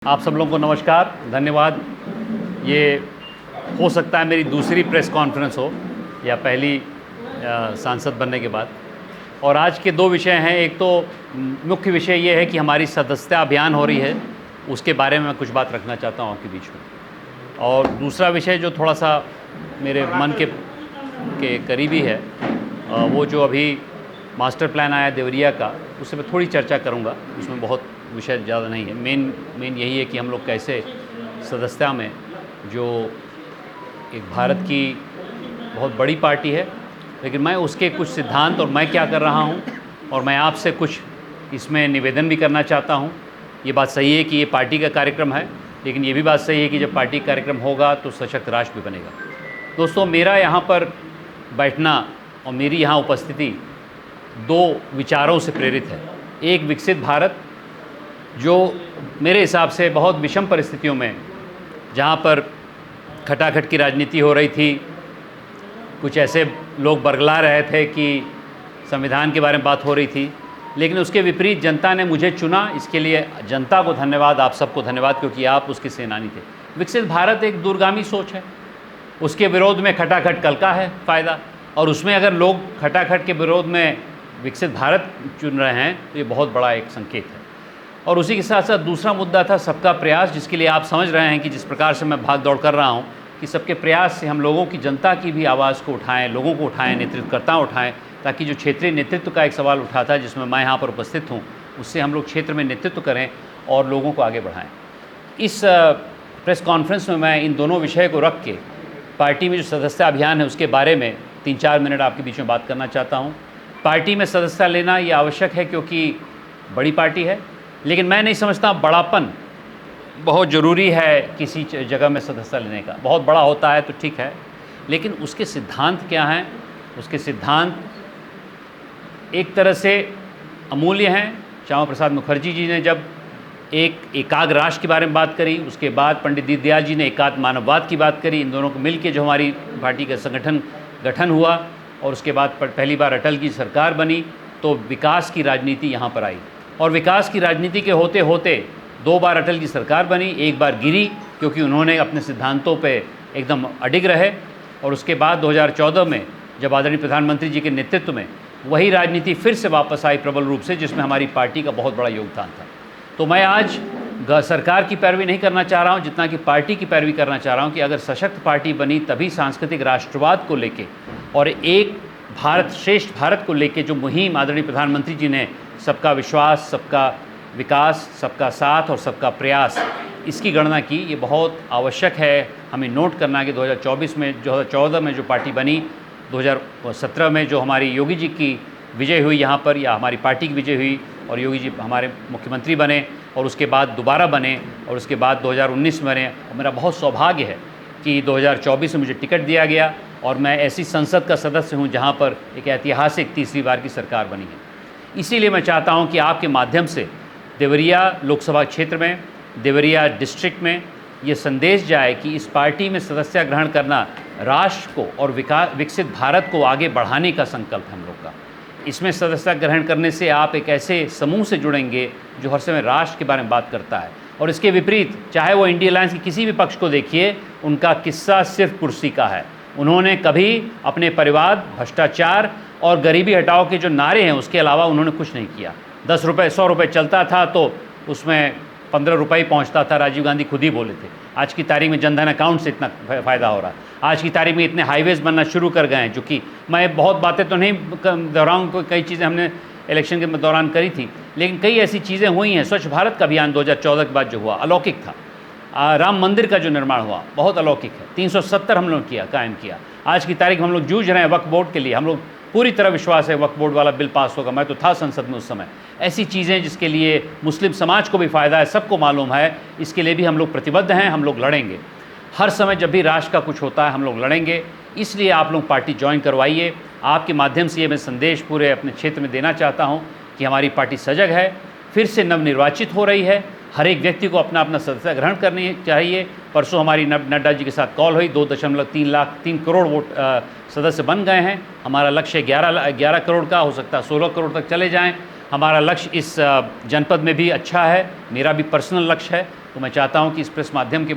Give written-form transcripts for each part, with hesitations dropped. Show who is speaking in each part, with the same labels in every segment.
Speaker 1: आप सब लोगों को नमस्कार, धन्यवाद। ये हो सकता है मेरी दूसरी प्रेस कॉन्फ्रेंस हो या पहली सांसद बनने के बाद। और आज के दो विषय हैं। एक तो मुख्य विषय ये है कि हमारी सदस्यता अभियान हो रही है, उसके बारे में मैं कुछ बात रखना चाहता हूँ आपके बीच में। और दूसरा विषय जो थोड़ा सा मेरे मन के करीबी है, वो जो अभी मास्टर प्लान आया देवरिया का, उससे मैं थोड़ी चर्चा करूँगा। उसमें बहुत विषय ज़्यादा नहीं है। मेन यही है कि हम लोग कैसे सदस्यता में, जो एक भारत की बहुत बड़ी पार्टी है, लेकिन मैं उसके कुछ सिद्धांत और मैं क्या कर रहा हूँ, और मैं आपसे कुछ इसमें निवेदन भी करना चाहता हूँ। ये बात सही है कि ये पार्टी का कार्यक्रम है, लेकिन ये भी बात सही है कि जब पार्टी का कार्यक्रम होगा तो सशक्त राष्ट्र भी बनेगा। दोस्तों, मेरा यहाँ पर बैठना और मेरी यहाँ उपस्थिति दो विचारों से प्रेरित है। एक, विकसित भारत, जो मेरे हिसाब से बहुत विषम परिस्थितियों में, जहाँ पर खटाखट की राजनीति हो रही थी, कुछ ऐसे लोग बरगला रहे थे कि संविधान के बारे में बात हो रही थी, लेकिन उसके विपरीत जनता ने मुझे चुना। इसके लिए जनता को धन्यवाद, आप सबको धन्यवाद, क्योंकि आप उसके सेनानी थे। विकसित भारत एक दूरगामी सोच है, उसके विरोध में खटाखट कल का है फ़ायदा, और उसमें अगर लोग खटाखट के विरोध में विकसित भारत चुन रहे हैं तो ये बहुत बड़ा एक संकेत है। और उसी के साथ साथ दूसरा मुद्दा था सबका प्रयास, जिसके लिए आप समझ रहे हैं कि जिस प्रकार से मैं भाग दौड़ कर रहा हूँ कि सबके प्रयास से हम लोगों की, जनता की भी आवाज़ को उठाएं, लोगों को उठाएं, नेतृत्वकर्ता उठाएं, ताकि जो क्षेत्रीय नेतृत्व का एक सवाल उठा था, जिसमें मैं यहाँ पर उपस्थित हूँ, उससे हम लोग क्षेत्र में नेतृत्व करें और लोगों को आगे बढ़ाएं। इस प्रेस कॉन्फ्रेंस में मैं इन दोनों विषय को रख के पार्टी में जो सदस्यता अभियान है उसके बारे में 3-4 मिनट आपके बीच में बात करना चाहता हूँ। पार्टी में सदस्यता लेना ये आवश्यक है क्योंकि बड़ी पार्टी है, लेकिन मैं नहीं समझता बड़ापन बहुत ज़रूरी है किसी जगह में सदस्यता लेने का। बहुत बड़ा होता है तो ठीक है, लेकिन उसके सिद्धांत क्या हैं? उसके सिद्धांत एक तरह से अमूल्य हैं। श्यामा प्रसाद मुखर्जी जी ने जब एक एकाग्र राष्ट्र के बारे में बात करी, उसके बाद पंडित दीनदयाल जी ने एकात्म मानववाद की बात करी। इन दोनों को मिलकर जो हमारी पार्टी का गठन हुआ, और उसके बाद पहली बार अटल की सरकार बनी, तो विकास की राजनीति यहाँ पर आई। और विकास की राजनीति के होते होते 2 बार अटल की सरकार बनी, एक बार गिरी क्योंकि उन्होंने अपने सिद्धांतों पे एकदम अडिग रहे, और उसके बाद 2014 में जब आदरणीय प्रधानमंत्री जी के नेतृत्व में वही राजनीति फिर से वापस आई प्रबल रूप से, जिसमें हमारी पार्टी का बहुत बड़ा योगदान था। तो मैं आज सरकार की पैरवी नहीं करना चाह रहा हूँ, जितना कि पार्टी की पैरवी करना चाह रहा हूँ कि अगर सशक्त पार्टी बनी तभी सांस्कृतिक राष्ट्रवाद को लेके और एक भारत श्रेष्ठ भारत को लेके जो मुहिम आदरणीय प्रधानमंत्री जी ने, सबका विश्वास, सबका विकास, सबका साथ और सबका प्रयास, इसकी गणना की, ये बहुत आवश्यक है। हमें नोट करना कि 2014 में जो पार्टी बनी, 2017 में जो हमारी योगी जी की विजय हुई यहाँ पर, या हमारी पार्टी की विजय हुई और योगी जी हमारे मुख्यमंत्री बने, और उसके बाद दोबारा बने, और उसके बाद 2019 में बने। और मेरा बहुत सौभाग्य है कि 2024 में मुझे टिकट दिया गया और मैं ऐसी संसद का सदस्य हूँ जहाँ पर एक ऐतिहासिक तीसरी बार की सरकार बनी है। इसीलिए मैं चाहता हूँ कि आपके माध्यम से देवरिया लोकसभा क्षेत्र में, देवरिया डिस्ट्रिक्ट में ये संदेश जाए कि इस पार्टी में सदस्यता ग्रहण करना राष्ट्र को और विकसित भारत को आगे बढ़ाने का संकल्प है हम लोग का। इसमें सदस्यता ग्रहण करने से आप एक ऐसे समूह से जुड़ेंगे जो हर समय राष्ट्र के बारे में बात करता है। और इसके विपरीत, चाहे वो इंडिया अलायंस के किसी भी पक्ष को देखिए, उनका किस्सा सिर्फ कुर्सी का है। उन्होंने कभी अपने परिवार, भ्रष्टाचार और गरीबी हटाओ के जो नारे हैं उसके अलावा उन्होंने कुछ नहीं किया। 10 रुपये 100 रुपये चलता था तो उसमें 15 रुपये पहुँचता था, राजीव गांधी खुद ही बोले थे। आज की तारीख में जनधन अकाउंट से इतना फ़ायदा हो रहा है। आज की तारीख में इतने हाईवेज़ बनना शुरू कर गए हैं, जो कि मैं बहुत बातें तो नहीं दोहराऊँ, कई चीज़ें हमने इलेक्शन के दौरान करी थी, लेकिन कई ऐसी चीज़ें हुई हैं। स्वच्छ भारत का अभियान 2014 के बाद जो हुआ, अलौकिक था। राम मंदिर का जो निर्माण हुआ, बहुत अलौकिक है। 370 हम लोग कायम किया। आज की तारीख में हम लोग जूझ रहे हैं वक्फ बोर्ड के लिए। हम लोग पूरी तरह विश्वास है वक्फ बोर्ड वाला बिल पास होगा। मैं तो था संसद में उस समय। ऐसी चीज़ें जिसके लिए मुस्लिम समाज को भी फ़ायदा है, सबको मालूम है, इसके लिए भी हम लोग प्रतिबद्ध हैं। हम लोग लड़ेंगे हर समय, जब भी राष्ट्र का कुछ होता है हम लोग लड़ेंगे। इसलिए आप लोग पार्टी ज्वाइन करवाइए। आपके माध्यम से ये मैं संदेश पूरे अपने क्षेत्र में देना चाहता हूँ कि हमारी पार्टी सजग है, फिर से नवनिर्वाचित हो रही है। हर एक व्यक्ति को अपना अपना सदस्यता ग्रहण करनी चाहिए। परसों हमारी नड्डा जी के साथ कॉल हुई, 2.3 करोड़ वोट सदस्य बन गए हैं। हमारा लक्ष्य 11 करोड़ का, हो सकता है 16 करोड़ तक चले जाएं। हमारा लक्ष्य इस जनपद में भी अच्छा है, मेरा भी पर्सनल लक्ष्य है। तो मैं चाहता हूं कि इस प्रेस माध्यम के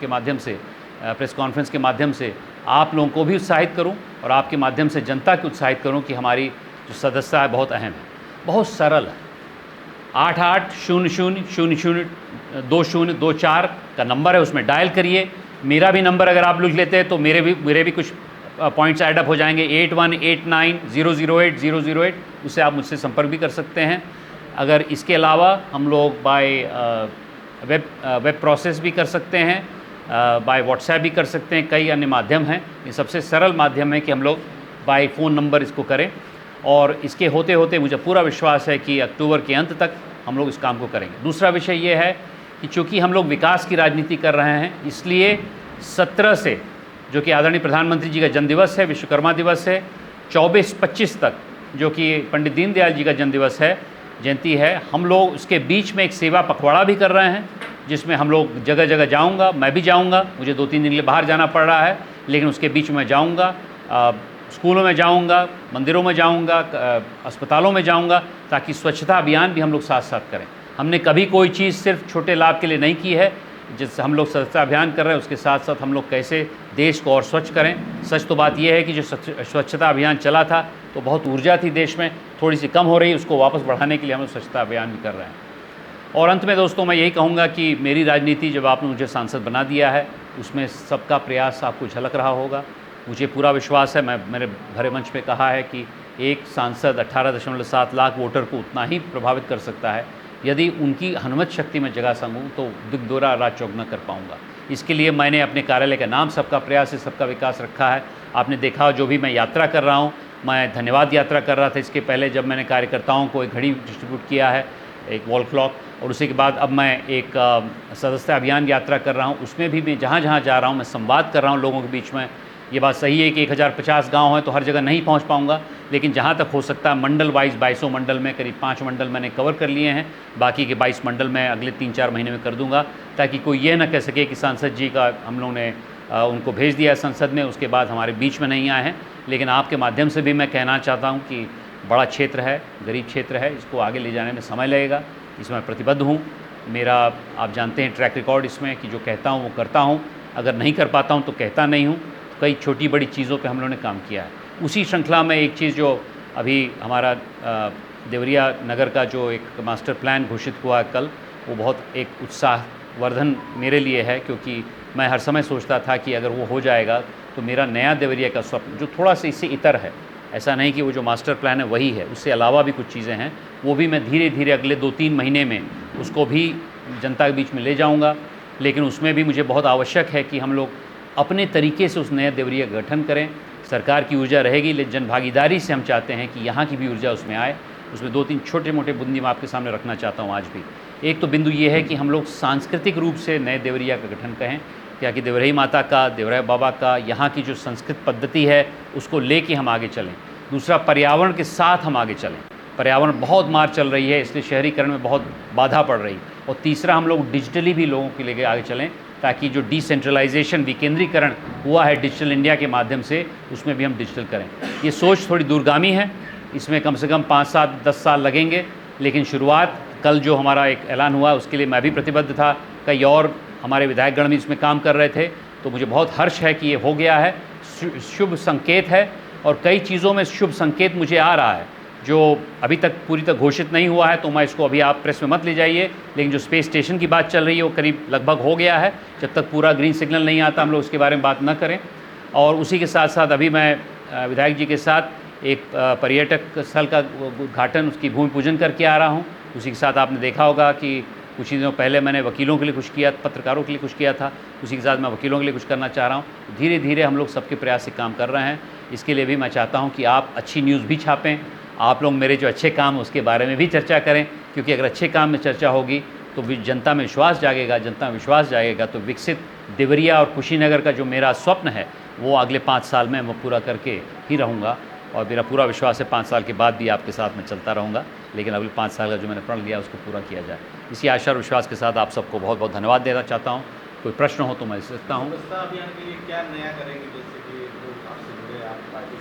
Speaker 1: माध्यम से, प्रेस कॉन्फ्रेंस के माध्यम से आप लोगों को भी उत्साहित करूं और आपके माध्यम से जनता को उत्साहित करूं कि हमारी जो सदस्यता है बहुत अहम है, बहुत सरल है। 8800002024 का नंबर है, उसमें डायल करिए। मेरा भी नंबर अगर आप लिख लेते हैं तो मेरे भी कुछ पॉइंट्स ऐड अप हो जाएंगे। 8189008008, उससे आप मुझसे संपर्क भी कर सकते हैं। अगर इसके अलावा हम लोग बाय वेब प्रोसेस भी कर सकते हैं, बाय व्हाट्सएप भी कर सकते हैं, कई अन्य माध्यम हैं। ये सबसे सरल माध्यम है कि हम लोग बाय फ़ोन नंबर इसको करें, और इसके होते होते मुझे पूरा विश्वास है कि अक्टूबर के अंत तक हम लोग इस काम को करेंगे। दूसरा विषय ये है कि चूँकि हम लोग विकास की राजनीति कर रहे हैं, इसलिए 17 से, जो कि आदरणीय प्रधानमंत्री जी का जन्मदिवस है, विश्वकर्मा दिवस है, 24-25 तक जो कि पंडित दीनदयाल जी का जयंती है, हम लोग उसके बीच में एक सेवा पखवाड़ा भी कर रहे हैं, जिसमें हम लोग जगह जगह जाऊंगा, मैं भी जाऊंगा, मुझे 2-3 दिन के लिए बाहर जाना पड़ रहा है, लेकिन उसके बीच में जाऊंगा, स्कूलों में जाऊंगा, मंदिरों में जाऊंगा, अस्पतालों में जाऊंगा, ताकि स्वच्छता अभियान भी हम लोग साथ साथ करें। हमने कभी कोई चीज़ सिर्फ छोटे लाभ के लिए नहीं की है। जिससे हम लोग स्वच्छता अभियान कर रहे हैं, उसके साथ साथ हम लोग कैसे देश को और स्वच्छ करें। सच तो बात यह है कि जो स्वच्छता अभियान चला था तो बहुत ऊर्जा थी देश में, थोड़ी सी कम हो रही, उसको वापस बढ़ाने के लिए हम लोग स्वच्छता अभियान भी कर रहे हैं। और अंत में दोस्तों मैं यही कहूँगा कि मेरी राजनीति जब आपने मुझे सांसद बना दिया है, उसमें सबका प्रयास आपको झलक रहा होगा। मुझे पूरा विश्वास है, मैं मेरे भरे मंच पे कहा है कि एक सांसद 18.7 लाख वोटर को उतना ही प्रभावित कर सकता है। यदि उनकी हनुमत शक्ति में जगह सकूँ तो दिग्दोरा राज चौगुना कर पाऊँगा। इसके लिए मैंने अपने कार्यालय का नाम सबका प्रयास है, सबका विकास रखा है। आपने देखा जो भी मैं यात्रा कर रहा हूँ, मैं धन्यवाद यात्रा कर रहा था इसके पहले, जब मैंने कार्यकर्ताओं को एक घड़ी डिस्ट्रीब्यूट किया है, एक वॉल क्लॉक, और उसी के बाद अब मैं एक सदस्यता अभियान यात्रा कर रहा हूँ। उसमें भी मैं जहाँ जहाँ जा रहा हूँ मैं संवाद कर रहा हूँ लोगों के बीच में। ये बात सही है कि 1050 गांव हैं तो हर जगह नहीं पहुंच पाऊंगा, लेकिन जहां तक हो सकता है मंडल वाइज 22 मंडल में करीब 5 मंडल मैंने कवर कर लिए हैं, बाकी के 22 मंडल मैं अगले 3-4 महीने में कर दूंगा, ताकि कोई ये ना कह सके कि सांसद जी का हम लोगों ने उनको भेज दिया संसद में, उसके बाद हमारे बीच में नहीं आए हैं। लेकिन आपके माध्यम से भी मैं कहना चाहता हूँ कि बड़ा क्षेत्र है, गरीब क्षेत्र है, इसको आगे ले जाने में समय लगेगा, इसमें मैं प्रतिबद्ध हूँ। मेरा आप जानते हैं ट्रैक रिकॉर्ड इसमें कि जो कहता हूँ वो करता हूँ, अगर नहीं कर पाता हूँ तो कहता नहीं हूँ। कई छोटी बड़ी चीज़ों पे हम लोगों ने काम किया है। उसी श्रृंखला में एक चीज़ जो अभी हमारा देवरिया नगर का जो एक मास्टर प्लान घोषित हुआ है कल, वो बहुत एक उत्साहवर्धन मेरे लिए है, क्योंकि मैं हर समय सोचता था कि अगर वो हो जाएगा तो मेरा नया देवरिया का स्वप्न जो थोड़ा सा इससे इतर है, ऐसा नहीं कि वो जो मास्टर प्लान है वही है, उससे अलावा भी कुछ चीज़ें हैं, वो भी मैं धीरे धीरे अगले 2-3 महीने में उसको भी जनता के बीच में ले जाऊँगा। लेकिन उसमें भी मुझे बहुत आवश्यक है कि हम लोग अपने तरीके से उस नए देवरिया का गठन करें। सरकार की ऊर्जा रहेगी, लेकिन जन भागीदारी से हम चाहते हैं कि यहाँ की भी ऊर्जा उसमें आए। उसमें 2-3 छोटे मोटे बिंदु मैं आपके सामने रखना चाहता हूँ आज भी। एक तो बिंदु ये है कि हम लोग सांस्कृतिक रूप से नए देवरिया का गठन करें, क्या कि देवरही माता का, देवराय बाबा का, यहाँ की जो संस्कृत पद्धति है उसको लेके हम आगे चलें। दूसरा, पर्यावरण के साथ हम आगे चलें। पर्यावरण बहुत मार चल रही है, इसलिए शहरीकरण में बहुत बाधा पड़ रही। और तीसरा, हम लोग डिजिटली भी लोगों के लेके आगे चलें, ताकि जो डिसेंट्रलाइजेशन, विकेंद्रीकरण हुआ है डिजिटल इंडिया के माध्यम से, उसमें भी हम डिजिटल करें। ये सोच थोड़ी दूरगामी है, इसमें कम से कम 5-7-10 साल लगेंगे, लेकिन शुरुआत कल जो हमारा एक ऐलान हुआ उसके लिए मैं भी प्रतिबद्ध था। कई और हमारे विधायकगण भी इसमें काम कर रहे थे, तो मुझे बहुत हर्ष है कि ये हो गया है, शुभ संकेत है। और कई चीज़ों में शुभ संकेत मुझे आ रहा है जो अभी तक पूरी तरह घोषित नहीं हुआ है, तो मैं इसको अभी आप प्रेस में मत ले जाइए। लेकिन जो स्पेस स्टेशन की बात चल रही है वो करीब लगभग हो गया है। जब तक पूरा ग्रीन सिग्नल नहीं आता हम लोग उसके बारे में बात न करें। और उसी के साथ साथ अभी मैं विधायक जी के साथ एक पर्यटक स्थल का उद्घाटन, उसकी भूमि पूजन करके आ रहा हूँ। उसी के साथ आपने देखा होगा कि कुछ ही दिनों पहले मैंने वकीलों के लिए कुछ किया, पत्रकारों के लिए कुछ किया था, उसी के साथ मैं वकीलों के लिए कुछ करना चाह रहा हूँ। धीरे धीरे हम लोग सबके प्रयास से काम कर रहे हैं। इसके लिए भी मैं चाहता हूँ कि आप अच्छी न्यूज़ भी छापें, आप लोग मेरे जो अच्छे काम उसके बारे में भी चर्चा करें, क्योंकि अगर अच्छे काम में चर्चा होगी तो जनता में विश्वास जागेगा, जनता में विश्वास जागेगा तो विकसित देवरिया और कुशीनगर का जो मेरा स्वप्न है वो अगले 5 साल में मैं पूरा करके ही रहूँगा। और मेरा पूरा विश्वास है 5 साल के बाद भी आपके साथ मैं चलता रहूँगा, लेकिन अगले 5 साल का जो मैंने प्रण लिया उसको पूरा किया जाए। इसी आशा और विश्वास के साथ आप सबको बहुत बहुत धन्यवाद देना चाहता हूँ। कोई प्रश्न हो तो मैं सकता हूँ।
Speaker 2: क्या नया करेंगे, जैसे कि लोग आपसे जुड़े, आप पार्टी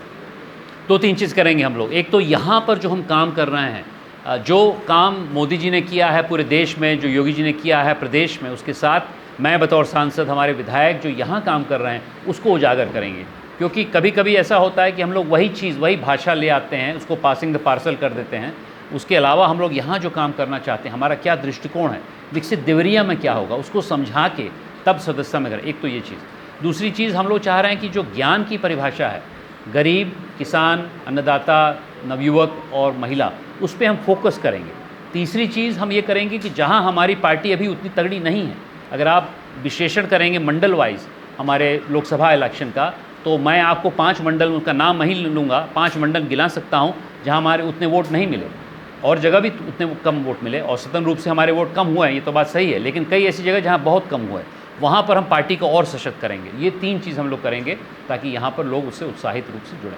Speaker 1: 2-3 चीज़ करेंगे हम लोग। एक तो यहाँ पर जो हम काम कर रहे हैं, जो काम मोदी जी ने किया है पूरे देश में, जो योगी जी ने किया है प्रदेश में, उसके साथ मैं बतौर सांसद, हमारे विधायक जो यहाँ काम कर रहे हैं उसको उजागर करेंगे। क्योंकि कभी कभी ऐसा होता है कि हम लोग वही चीज़, वही भाषा ले आते हैं, उसको पासिंग द पार्सल कर देते हैं। उसके अलावा हम लोग यहाँ जो काम करना चाहते हैं, हमारा क्या दृष्टिकोण है, विकसित देवरिया में क्या होगा, उसको समझा के तब सदस्यता में करें। एक तो ये चीज़। दूसरी चीज़, हम लोग चाह रहे हैं कि जो ज्ञान की परिभाषा है, गरीब, किसान, अन्नदाता, नवयुवक और महिला, उस पर हम फोकस करेंगे। तीसरी चीज़ हम ये करेंगे कि जहाँ हमारी पार्टी अभी उतनी तगड़ी नहीं है, अगर आप विश्लेषण करेंगे मंडल वाइज हमारे लोकसभा इलेक्शन का, तो मैं आपको 5 मंडल, उनका नाम नहीं लूँगा, 5 मंडल गिना सकता हूँ जहाँ हमारे उतने वोट नहीं मिले, और जगह भी उतने कम वोट मिले। औसतन रूप से हमारे वोट कम हुए हैं, ये तो बात सही है, लेकिन कई ऐसी जगह जहाँ बहुत कम हुए, वहाँ पर हम पार्टी को और सशक्त करेंगे। ये 3 चीज़ हम लोग करेंगे ताकि यहाँ पर लोग उससे उत्साहित रूप से जुड़ें।